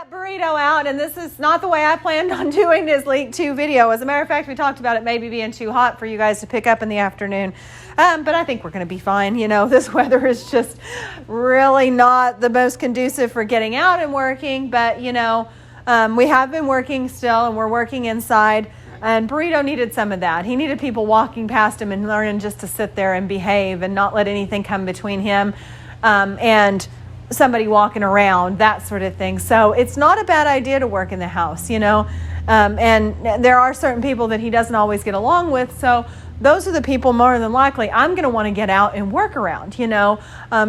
got Burrito out, and this is not the way I planned on doing this Leak 2 video. As a matter of fact, we talked about it maybe being too hot for you guys to pick up in the afternoon. But I think we're going to be fine. You know, this weather is just really not the most conducive for getting out and working. But, you know, we have been working still, and we're working inside. And Burrito needed some of that. He needed people walking past him and learning just to sit there and behave and not let anything come between him and somebody walking around, that sort of thing. So it's not a bad idea to work in the house, you know. And there are certain people that he doesn't always get along with. So those are the people more than likely I'm going to want to get out and work around, you know.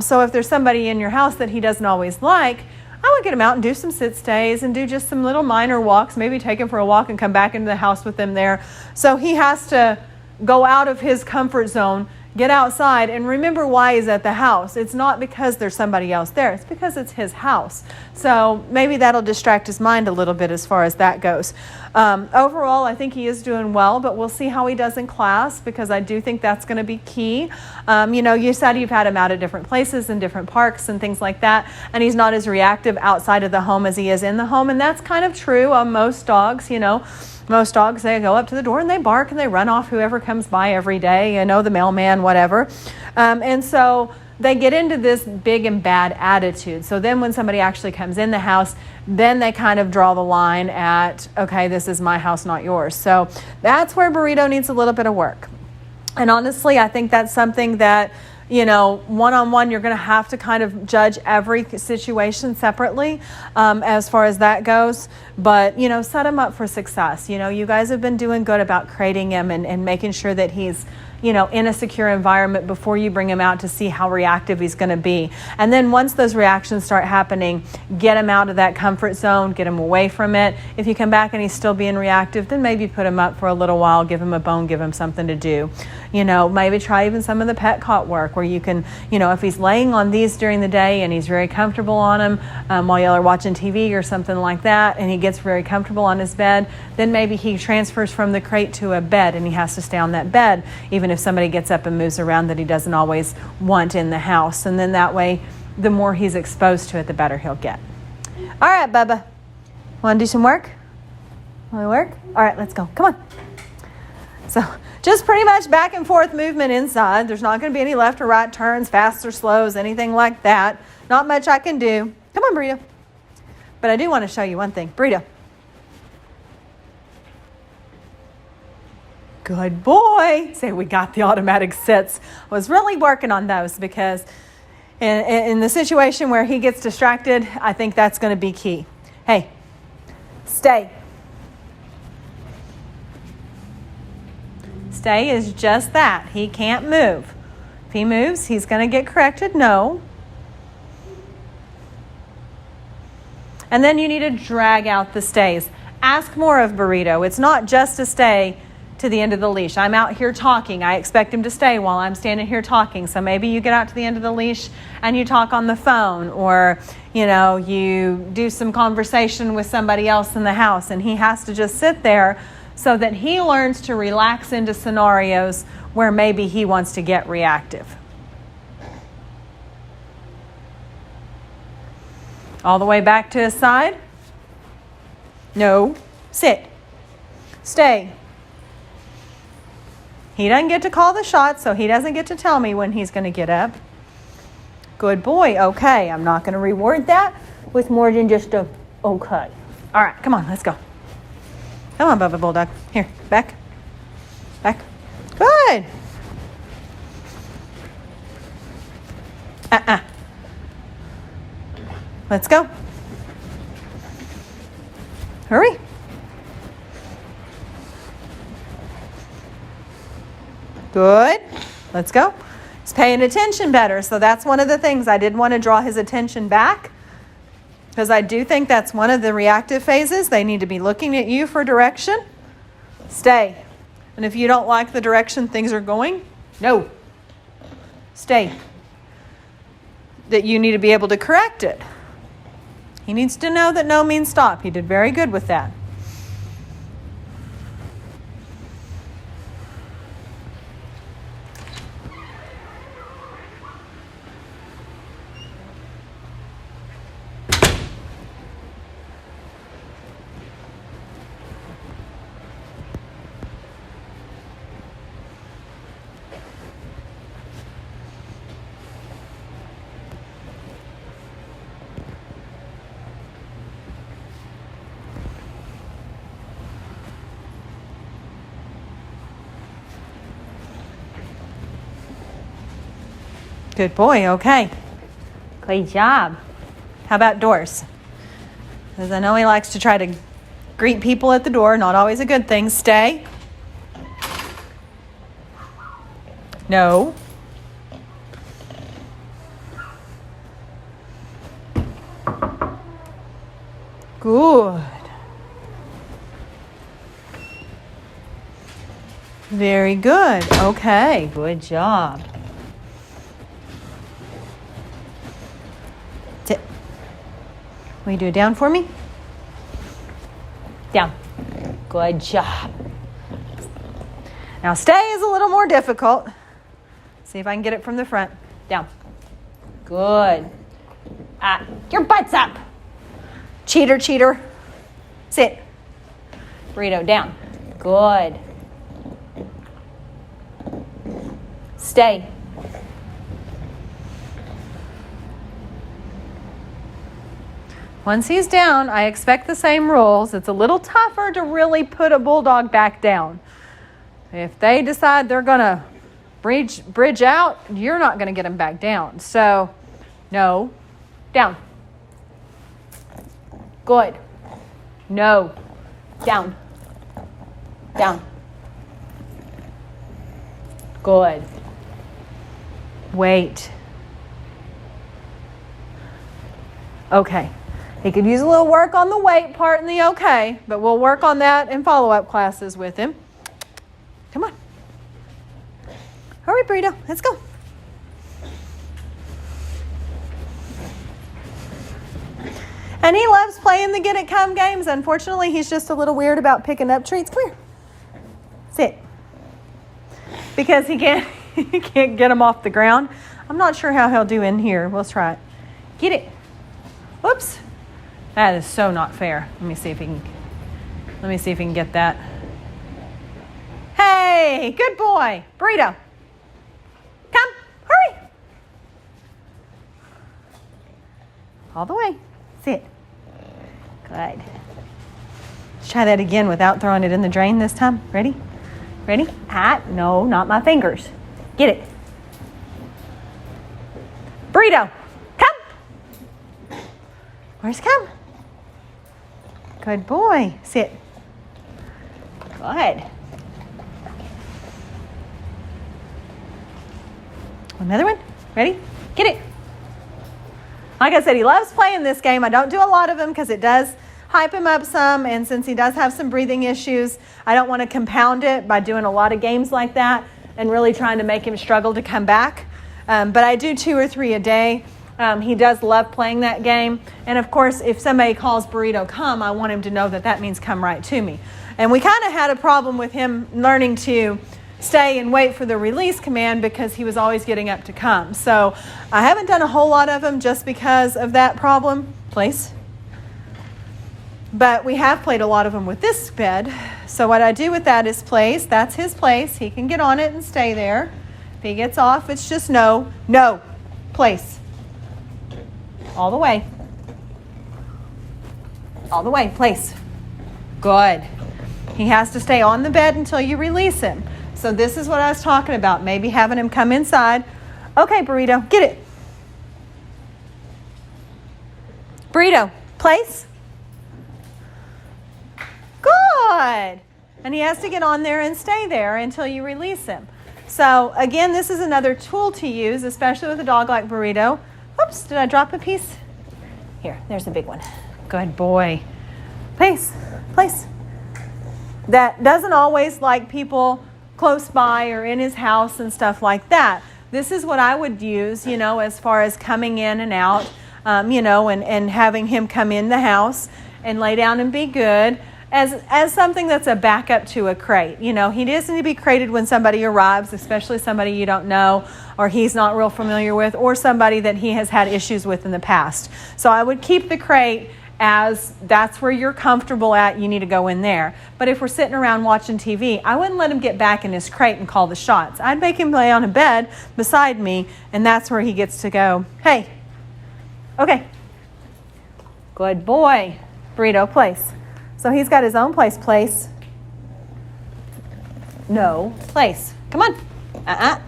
So if there's somebody in your house that he doesn't always like, I would get him out and do some sit stays and do just some little minor walks, maybe take him for a walk and come back into the house with him there. So he has to go out of his comfort zone, get outside, and remember why he's at the house. It's not because there's somebody else there. It's because it's his house. So maybe that'll distract his mind a little bit as far as that goes. Overall, I think he is doing well, but we'll see how he does in class because I do think that's going to be key. You know, you said you've had him out at different places and different parks and things like that, and he's not as reactive outside of the home as he is in the home, and that's kind of true of most dogs, you know. Most dogs, they go up to the door and they bark and they run off whoever comes by every day, you know, the mailman, whatever. And so they get into this big and bad attitude. So then when somebody actually comes in the house, then they kind of draw the line at, okay, this is my house, not yours. So that's where Burrito needs a little bit of work. And honestly, I think that's something that, you know, one-on-one, you're going to have to kind of judge every situation separately as far as that goes. But, you know, set him up for success. You know, you guys have been doing good about creating him and making sure that he's, you know, in a secure environment before you bring him out to see how reactive he's going to be. And then once those reactions start happening, get him out of that comfort zone, get him away from it. If you come back and he's still being reactive, then maybe put him up for a little while, give him a bone, give him something to do. You know, maybe try even some of the pet cot work where you can, you know, if he's laying on these during the day and he's very comfortable on them while y'all are watching TV or something like that, and he gets very comfortable on his bed, then maybe he transfers from the crate to a bed and he has to stay on that bed, even if somebody gets up and moves around that he doesn't always want in the house. And then that way, the more he's exposed to it, the better he'll get. All right, Bubba. Want to do some work? Want to work? All right, let's go. Come on. So just pretty much back and forth movement inside. There's not going to be any left or right turns, fast or slows, anything like that. Not much I can do. Come on, Burrito. But I do want to show you one thing. Burrito. Good boy. Say we got the automatic sits. I was really working on those because in the situation where he gets distracted, I think that's going to be key. Hey, stay. Stay is just that. He can't move. If he moves, he's going to get corrected. No. And then you need to drag out the stays. Ask more of Burrito. It's not just a stay to the end of the leash. I'm out here talking. I expect him to stay while I'm standing here talking. So maybe you get out to the end of the leash and you talk on the phone, or, you know, you do some conversation with somebody else in the house, and he has to just sit there so that he learns to relax into scenarios where maybe he wants to get reactive. All the way back to his side. No. Sit. Stay. He doesn't get to call the shots, so he doesn't get to tell me when he's going to get up. Good boy. Okay, I'm not going to reward that with more than just a okay. All right, come on, let's go. Come on, Bubba Bulldog. Here, back. Back. Good. Let's go. Hurry. Good. Let's go. He's paying attention better. So that's one of the things. I did want to draw his attention back because I do think that's one of the reactive phases. They need to be looking at you for direction. Stay. And if you don't like the direction things are going, no. Stay. That you need to be able to correct it. He needs to know that no means stop. He did very good with that. Good boy. Okay. Good job. How about doors? Because I know he likes to try to greet people at the door. Not always a good thing. Stay. No. Good. Very good. Okay. Good job. Sit. Will you do it down for me? Down. Good job. Now stay is a little more difficult. See if I can get it from the front. Down. Good. Your butt's up. Cheater, cheater. Sit. Burrito, down. Good. Stay. Once he's down, I expect the same rules. It's a little tougher to really put a bulldog back down. If they decide they're going to bridge out, you're not going to get them back down. So, no. Down. Good. No. Down. Down. Good. Wait. Okay. He could use a little work on the wait part in the okay, but we'll work on that in follow-up classes with him. Come on. Hurry, Burrito. Let's go. And he loves playing the get it come games. Unfortunately, he's just a little weird about picking up treats. Come here. Sit. Because he can't get him off the ground. I'm not sure how he'll do in here. Let's try it. Get it. Whoops. That is so not fair. Let me see if he can get that. Hey, good boy. Burrito. Come. Hurry. All the way. Sit. Good. Let's try that again without throwing it in the drain this time. Ready? Ready? No, not my fingers. Get it. Burrito, come. Where's come? Good boy. Sit. Good. Another one. Ready? Get it. Like I said, he loves playing this game. I don't do a lot of them because it does hype him up some. And since he does have some breathing issues, I don't want to compound it by doing a lot of games like that and really trying to make him struggle to come back. But I do 2 or 3 a day. He does love playing that game. And of course, if somebody calls Burrito come, I want him to know that that means come right to me. And we kind of had a problem with him learning to stay and wait for the release command because he was always getting up to come. So I haven't done a whole lot of them just because of that problem. Place. But we have played a lot of them with this bed. So what I do with that is place. That's his place. He can get on it and stay there. If he gets off, it's just no, place. All the way. All the way, place. Good. He has to stay on the bed until you release him. So this is what I was talking about. Maybe having him come inside. Okay, Burrito, get it. Burrito, place. Good. And he has to get on there and stay there until you release him. So again, this is another tool to use, especially with a dog like Burrito. Oops, did I drop a piece? Here, there's a big one. Good boy. Place. That doesn't always like people close by or in his house and stuff like that. This is what I would use, as far as coming in and out, and having him come in the house and lay down and be good as something that's a backup to a crate. He doesn't need to be crated when somebody arrives, especially somebody you don't know or he's not real familiar with or somebody that he has had issues with in the past. So I would keep the crate as that's where you're comfortable at, you need to go in there. But if we're sitting around watching TV, I wouldn't let him get back in his crate and call the shots. I'd make him lay on a bed beside me, and that's where he gets to go, hey, okay, good boy, Burrito, place. So he's got his own place. No, place. Come on.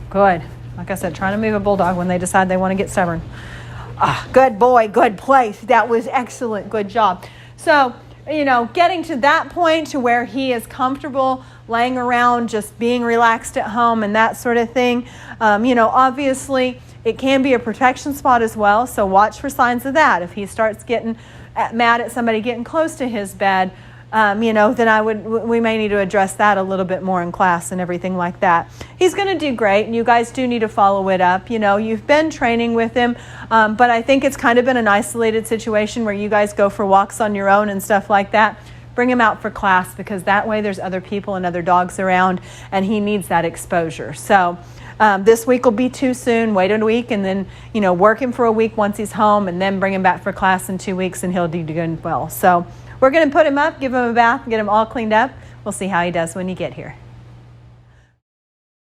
Good. Like I said, trying to move a bulldog when they decide they want to get stubborn. Good boy, good place. That was excellent. Good job. So, getting to that point to where he is comfortable laying around, just being relaxed at home and that sort of thing. Obviously it can be a protection spot as well. So watch for signs of that. If he starts getting mad at somebody getting close to his bed, then we may need to address that a little bit more in class and everything like that. He's going to do great, and you guys do need to follow it up. You've been training with him, but I think it's kind of been an isolated situation where you guys go for walks on your own and stuff like that. Bring him out for class, because that way there's other people and other dogs around, and he needs that exposure. So this week will be too soon. Wait a week, and then work him for a week once he's home, and then bring him back for class in 2 weeks, and he'll do good well. So we're going to put him up, give him a bath, get him all cleaned up. We'll see how he does when you get here.